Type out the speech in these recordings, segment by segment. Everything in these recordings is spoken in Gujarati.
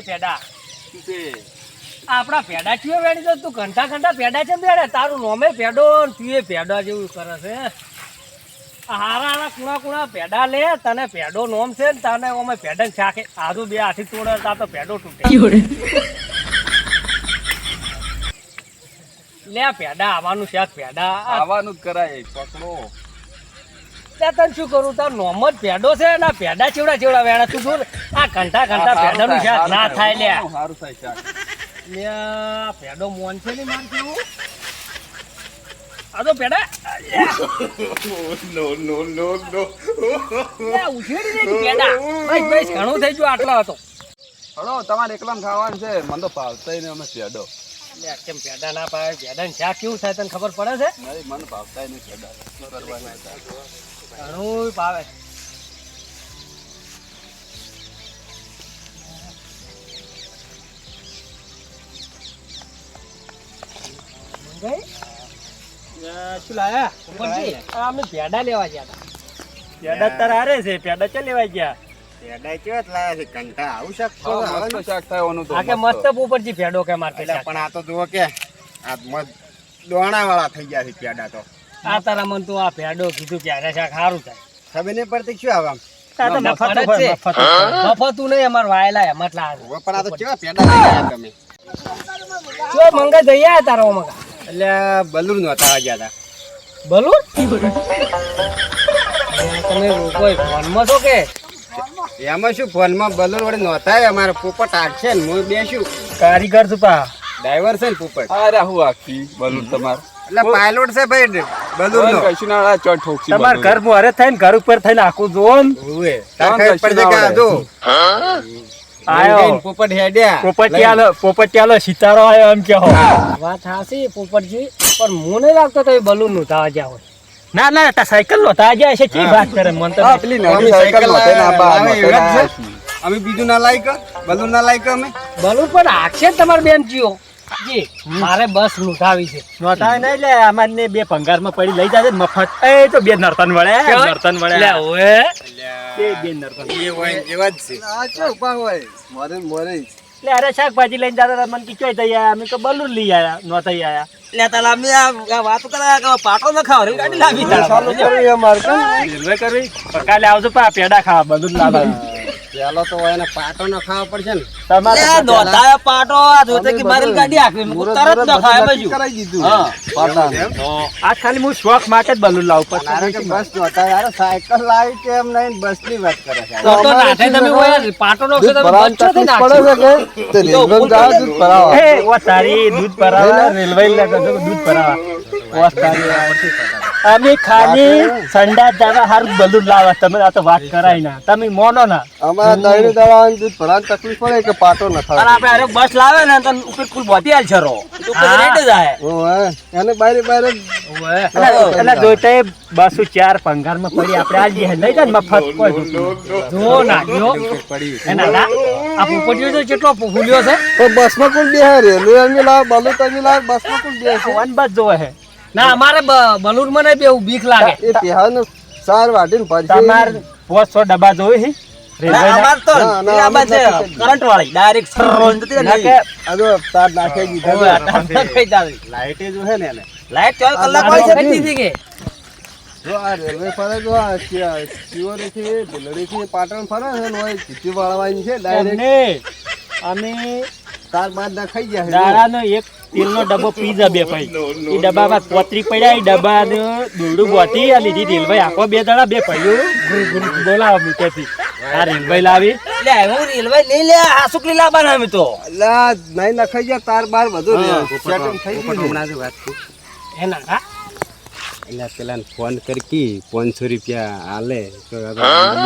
પેડા આપડા પેડા ચિયો વેડી તો તું ઘંટા પેડા છે બેડે તારું નોમે પેડો ને તું એ પેડા જેવું કરે છે હારા કુણા પેડા લે તને પેડો નોમ છે ને તને ઓમે પેડા શાકે આજુ બે હાથી તોડે તા તો પેડો તૂટે લે પેડા આવવાનું શાક પેડા આવવાનું જ કરાય પકડો ત્યાં તને શું કરું તાર નોમ જ પેડો છે ને પેડા ચેવડા વેણા તું શું આ ઘંટા પેડાનું શાક ના થાય લે સારું થાય શાક લે પેડો મોન છે ને માર કેવું આ તો પેડા નો લે ઉછેડી દે પેડા બસ ઘણું થઈ ગયું આટલો હતો હળો તમારે એકલામ ખાવાનું છે મને તો ભાવતા ને અમે પેડો લે કેમ પેડા ના પાવે પેડા શાક કેવું થાય તને ખબર પડે છે નહીં મને ભાવતા નહીં પેડા કરવાના ઘણું ભાવે શું લાયા અમે પેડા લેવા ગયા પેડા તાર હારે છે પેડા ચા લેવા ગયા પેડા કેવા લાયા છે કંટા આવું શાક મસ્ત શાક થાય ઓનું તો આ કે મસ્ત ઉપરજી પેડો કે માર્કેટ પણ આ તો જુઓ કે આ દોણા વાળા થઈ ગયા છે પેડા તો આ તારા મન તો આ પેડો કીધું કે અરે શાક સારું થાય ખબર નહીં પડતી શું આવે આમ મફતું નહીં અમાર વાયેલા એમ એટલા પણ આ તો કેવા પેડા લઈ ગયા તમે જો મંગા જઈ આયા તારા મંગા એટલે બલૂર નહોતા ગયા હતા બલૂન તમે કોઈ ફોનમાં છો કે એમાં શું ફોનમાં બલૂર વડે નહોતા અમારે પોપટ આટશે ને હું બેસું કારીગર છું પા ડ્રાઈવર છે ને પોપટ અરે હું આખી બલૂન તમાર એટલે પાયલોટ છે ભાઈ બલૂર નો કશું ના ચડ ઠોકસી તમાર ઘર મોરે થઈને ઘર ઉપર થઈને આખું જોવો ને ઓએ તાર પડે કે આ જો આયો પોપટ હેડ્યા પોપટિયાલો સિતારો આવ્યો એમ કહો વાત હાસી પોપટજી પણ હું નહીં લાગતો તો એ બલૂન નું થવા જ્યાં હોય ના તા સાયકલ નો તા જાય છે ચી વાત કરે મન તો પેલી નવી સાયકલ હોતે ને અમે બીજું ના લાયક બલૂન ના લાયક અમે બલૂન પણ આખશે તમારે બેન જીઓ જી મારે બસ લૂંટાવી છે નોતા નહીં એટલે અમારને બે ભંગારમાં પડી લઈ જાય મફત એ તો બે નર્તન વળે લે ઓએ તે બે નર્તન એ હોય એવા જ છે આ ચો ઉભા હોય મોરે એટલે અરે શાકભાજી લઈને જતા મને કીચવાઈ થઈ આયા અમે તો બલૂન લઈ આયા નોતા આયા લે તાલા અમે આ વાતો કરે કે પાટો ન ખાવ રે ગાડી લાવી ચાલુ કરી અમાર રેલવે કરવી પણ કાલે આવજો પા પેડા ખાવા બલૂન લાવવા પેલો તો એને પાટો ન ખાવા પડશે ને તમારે નોતા પાટો આ જોતે કે મારી ગાડી આખી તરત ન ખાય બાજુ કરાઈ દીધું હા પાટા આ ખાલી હું શોખ માટે જ બલૂન લાવું મારે કે બસ નહોતા યાર સાયકલ લાવી કે એમ નહીં બસ ની વાત કરે છે તો નાઠે તમે હોય પાટો નો છે તમે બસ છો થઈ નાખો તે રેલવે જાવ દૂધ ભરાવા એ ઓ તારી દૂધ ભરાવા રેલવે લાગે દૂધ ભરાવા ઓ તારી અમે ખાલી સંડા જાવા હાર બલૂન લાવા તમે આ તો વાત કરાય ના તમે મોનો ના અમારા દહીને દળાવાનું દૂધ ભરાવાની તકલીફ પડે કે પાટો ન ખાય અને આપણે બસ લાવે ને તો ઉપર કુલ બોધી આલ છરો તો ઉપર રેટ જાય ઓએ એને બારે એટલે જોઈતે 204 પંગારમાં પડી આપણે આજ લઈ જાય ને મફત કોઈ જો ના જો એના ના આ પોપટીઓ તો કેટલો ફૂલ્યો છે તો બસમાં કોણ બેહે રેલવે અમે લાવ બલૂન તમે લાવ બસમાં કોણ બેહે વન બસ જોવે હે ના અમારે બલૂન મને બે બીક લાગે એ પેહાનો સાર વાટીને ભરશે તમાર 500 ડબ્બા જોવે હે રેલવે અમાર તો ના, આ બાજુ કરંટ વાળી ડાયરેક્ટ સરોન જતી ના કે આજો તાર નાખી દીધા લાઈટ જો હે ને એને લાઈટ 4 કલાક હોય છે દીધી કે જો આ રેલવે ફરે જો આ શિવરેથી ભીલડીથી પાટણ ફરે છે ને ઓય ચીટી વાળવાની છે ડાયરેક્ટ એમને અમે તાર બાદ નાખાઈ ગયા દાડાનો એક તેલનો ડબ્બો પીઝા બે ભાઈ એ ડબ્બામાં પોતરી પડ્યા એ ડબ્બાનો દોરડું ગોતી આ લીધી રેલવે આખો બે દાડા બે પડ્યું બોલાવો મૂકેથી આ રેલવે લાવી લે હું રેલવે લઈ લે આ સુકલી લાવવાના અમે તો અલા નહીં નખાઈ ગયા તાર બાર બધું સેટિંગ થઈ ગયું હમણાં જ વાત કરી એના હા એટલે પેલા ફોન કરી 500 રૂપિયા આલે તો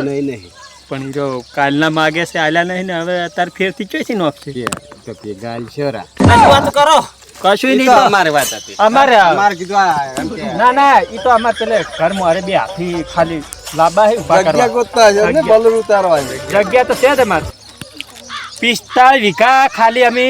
નહીં પણ જો કાલના માગે છે આલ્યા નહીં ને હવે અત્યારે ફેરથી ચોઈથી નોખશે તો પે ગાલ છોરા આ વાત કરો કશું નહીં તો અમારે વાત હતી અમારે અમારે કીધું આ એમ કે ના ઈ તો અમારે પેલે ઘરમાં અરે બે હાથી ખાલી લાંબા હે ઉભા જગ્યા કરવા ગોતતા છે ને બલૂન ઉતારવાની જગ્યા તો છે જ અમારે 45 વીઘા ખાલી અમે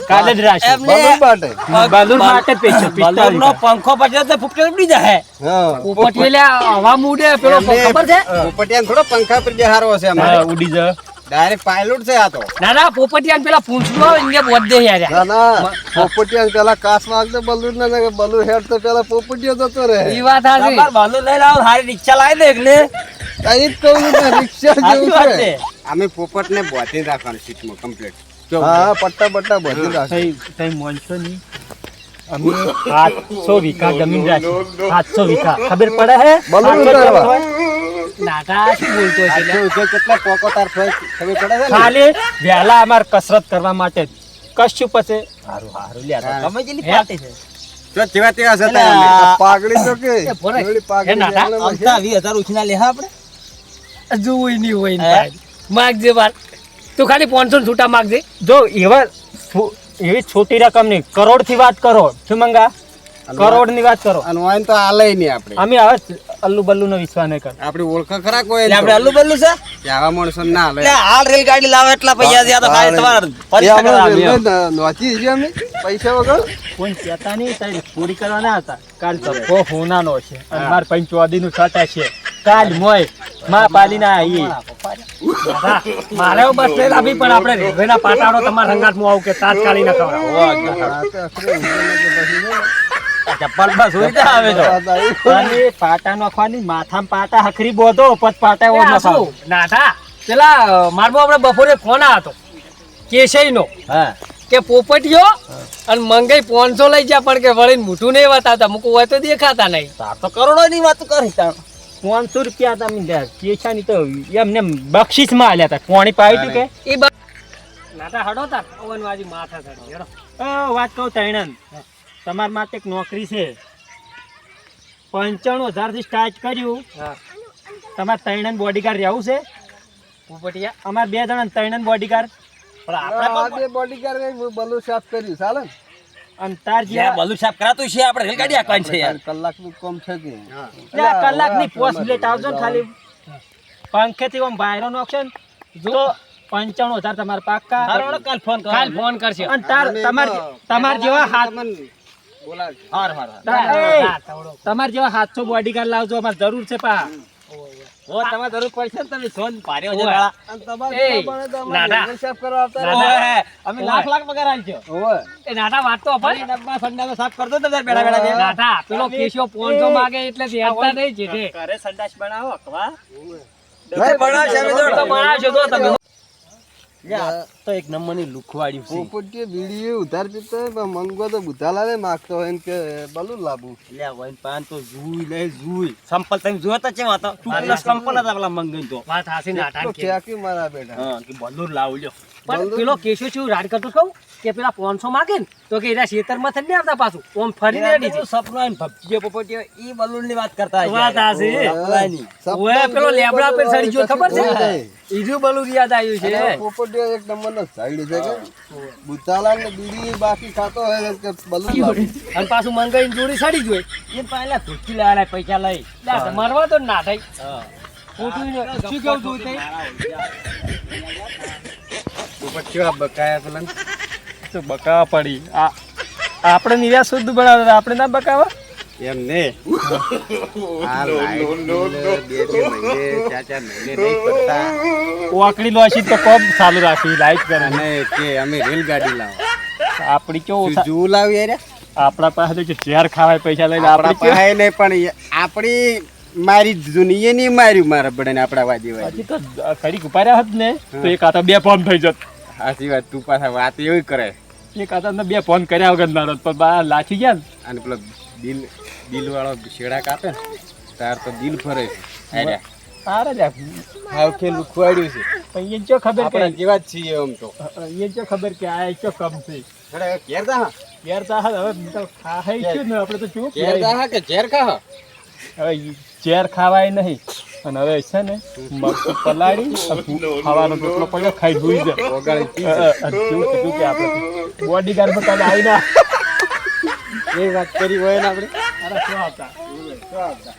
કાલે જ રાખ્યું બલૂન માટે બલૂન માટે જ પૈસા 45 નો પંખો પડ્યો તો ફૂફટે ઉડી જાય હા ઉપરથી લે હવા મૂડે પેલો ખબર છે પોપટિયાને થોડો પંખા પર બેહારવો છે હા, અમારે ઉડી જાય ડાયરેક્ટ પાયલોટ છે આ તો. ના ના પોપટિયાને પેલા પૂંછડું આવે ને બોધ દે યાર ના ના પોપટિયા પેલા કાસ વાગતે બલૂન ના કે બલૂન હેડ તો પેલા પોપટિયો જતો રહે. ઈ વાત હાચી તમાર બાલુ લઈ લાવો હારી રિક્ષા લાવી દે એટલે આ ઈ જ કહું છું કે રિક્ષા જેવું સાચી વાત છે. છે. અમે પોપટને બોધી રાખવાનું સીટમાં કમ્પ્લીટ. હા પટ્ટા બટ્ટા બધી રાખે. તઈ મોનસો ની અમે 700 વીઘા જમીન રાખી 700 વીઘા ખબર પડે હે બલૂન 700 ઉતારવા. હોય? નાટા શું બોલતો છે લે? કેટલા પોકો તાર થાય ખબર પડે છે ને? ખાલી વહેલા અમાર કસરત કરવા માટે જ. કશું પછી હારું હારું લ્યા હા. તમે જેટલી પાર્ટી છે જો જેવા તેવા જતા અમે. પાઘડી તો કે એ ભોરે. પેલી પાઘડી એ નાના, જાણે અમતા 20000 ઉછીના લે હા આપણે જોઈ નહીં હોય ને ભાઈ. માગજે બાર તું ખાલી 500 છૂટા માગજે. જો એવી છોટી રકમ ની કરોડ થી વાત કરો શું મંગા કરોડ ની વાત કરો અને વાઈન તો આલે નહીં આપણે. અમે હવે અલ્લુ બલ્લુ નો વિશ્વાસ નહીં કર આપણી ઓળખ ખરા કોઈ એટલે આપણે અલ્લુ બલ્લુ છે કે આવા માણસો ના આલે. હાલ રેલગાડી લાવે એટલા પૈસા જ્યાં તો ખાલી તમારે એ પરીક્ષા આપણે કરવા આવ્યા. રેલવે નોચી છે અમે પૈસા વગર. કોઈ કહેતા નહીં તારી પૂરી કરવા ના હતા કાલ ધક્કો હોનાનો છે અને માર પંચવાદી નું છટા છે કાલ મોય માં પાલીના આઈ નાટા, મારે બસ લઈ લાવી પણ આપણે રેલવેના પાટાડો તમારા રંગાટમાં આવું કે તાત્કાલિક ન ખવડાવો. હા તો અખરે ઊંઘે ને કે પછી ને. ચપ્પલ બસ હોય તો આવે તો વાત આવી. અને પાટા નાખવાની માથામાં પાટા હખરી બોધો પત પાટા ઓર આ નખાવો શું? નાટા, પેલા મારમાં આપણે બપોરે ફોન આવ્યો હતો કેશઈનો હા કે પોપટીયો અને મંગાઈ 500 લઈ જા પણ કે વળીને મોઢું નહીં બતાવતા મૂકું હોય તો દેખાતા નહીં. તાર તો કરોડો ની વાત કરી તાર 500 રૂપિયા તમે કેછાની તો એમને બક્ષિસ માં આલ્યા હતા કોણી પાઈ કે ઈ નાટા હડો તાર અવનવાજી માથા ચડી હેડો. વાત કહું તૈણન તમારા માટે એક નોકરી છે 95000 થી સ્ટાર્ટ કર્યું હા તમારે તૈણન બોડીગાર્ડ રહેવું છે પોપટિયા અમારે 2 જણા તૈણન બોડીગાર્ડ પણ આ બે બોડીગાર્ડ ને બલૂન સાફ કર્યું ચાલે ને? અને તાર જે બલુ સાફ કરાતું છે આપણે રેલગાડી આકવાની છે યાર કલાકનું કામ છે કે કલાકની 5 મિનિટ આવજો ને ખાલી પંખેથી આમ બાયરો નોખશે ને જો 95000 તમારે પાક્કા હારો કાલ ફોન કરો કાલ ફોન કરશે. અને તમાર જેવા હાથ બોલાવજો. હાર હાર હા, તવડો. તમાર જેવા 700 બોડીગાર્ડ લાવજો અમારે જરૂર છે પા ઓ તમારે જરૂર પડશે ને તમે સોન ભાર્યો છે ઓય. લાળા. અને તમારે એ, જેટલા બને તો અમારે નાના. રેલવે સાફ કરવા આવતા રહો. ઓય, અમે લાખ પગાર આલજો ઓય. એ નાટા વાત તો અપાય. ડબ્બા સંડાસો સાફ કરતો તો તાર બેડા બેડા બે. નાટા પેલો કેશો 500 માગે એટલે દેતા નહીં છે તે. ઘરે સંડાસ બનાવો અખવા ડબ્બા બનાવશે અમે તો. તો બનાવશો તો તમે. યા, તો એક નંબરની લુખવાડ્યું છે પોપટીએ બીડી ઉધાર પીતો હોય પણ મંગો તો બુધાલા ને માગતો હોય ને કે બલૂન લાવું. લ્યા વઈન પાન તો જુઈ લે જુઈ સંપલ તમે જોતા છે વાતો તું પ્લસ સંપલ હતા પેલા મંગઈ તો વાત હાસી નાટા તો કે. ફેંકી મારા બેટા. હા કે બલૂર લાવ લ્યો પણ પેલો કેશો શું રાડ કરતો કહું કે પેલા 500 માગે ને તો કે એના ખેતરમાં થઈને આવતા પાછું ઓમ ફરી રેડી છે. સપનો આઈને ભપજીયો પોપટીયો ઈ બલૂર ની વાત કરતા હશે. વાત હાસી. સપનાની. ઓય પેલો લેબડા પર સડી ગયો ખબર છે ઓય. ઈજુ બલું યાદ આવ્યું છે. અને પોપટીઓ એક નંબરનો સાઈડ છે કે બુધાલા ને બીડી બાકી ખાતો હોય ને કે બલૂન લાવું. અને પાછું મંગાઈને જોડી સડી જોઈ એ પહેલા ધૂળકી લાયા પૈસા લઈ મરવા તો ના થાય. હા ખોટું ને. શું કેવું તું તે? પોપટ કેવા બકાયા પેલા ને? તો બકાવા પડી આપણે નિરાશ શુદ્ધ બનાવતા આપણે ના બકાવા એમ ને આ લાઈટ બિલ બે મહિને 4 મહિને નહીં પડતા ઓકડી લોસી તો કોમ ચાલુ રાખી લાઈટ કરે અને કે અમે રેલગાડી લાવો આપડી કેવું શું જું લાવી યાર આપણા પાસે તો ઝેર ખાવાય પૈસા લઈને આપણા આપડી પાસે નહીં પણ આપણી મારી દુનિયા નહીં માર્યું મારા બધાને આપણા વાજી વાજી હજી તો ઘડીક ઉભા રહ્યા હોત ને તો એક હાથે 2 ફોન થઈ જત સાચી વાત તું પાછા વાત એવી કરે એક હાથે 2 ફોન કર્યા વગર ના રત પણ બા લાખી ગયા ને અને પેલો દિલ વાળો શેડા કાપે ને તાર તો દિલ ફરે છે અરે સારા જ હાવ કે લુખવાડ્યું છે પણ એ જો ખબર કે આપણા જેવા જ છીએ આમ તો એ જો ખબર કે આ ચો કમ છે અરે ઘેર જા યાર તા હવે તો ખાઈ છું ને આપણે તો ચૂપ ઘેર જા કે ઝેર ખા હવે ઝેર ખાવાય નહીં અને હવે છે ને મરચું પલાળી ખાવાનો રોટલો પડ્યો ખાઈ ભૂઈ જાય ઓગાળી કેવું કીધું કે આપણે બોડીગાર્ડ માં કાલે આવી ના એ વાત કરી હોય ને આપણે અરે શું આવતા શું આવતા?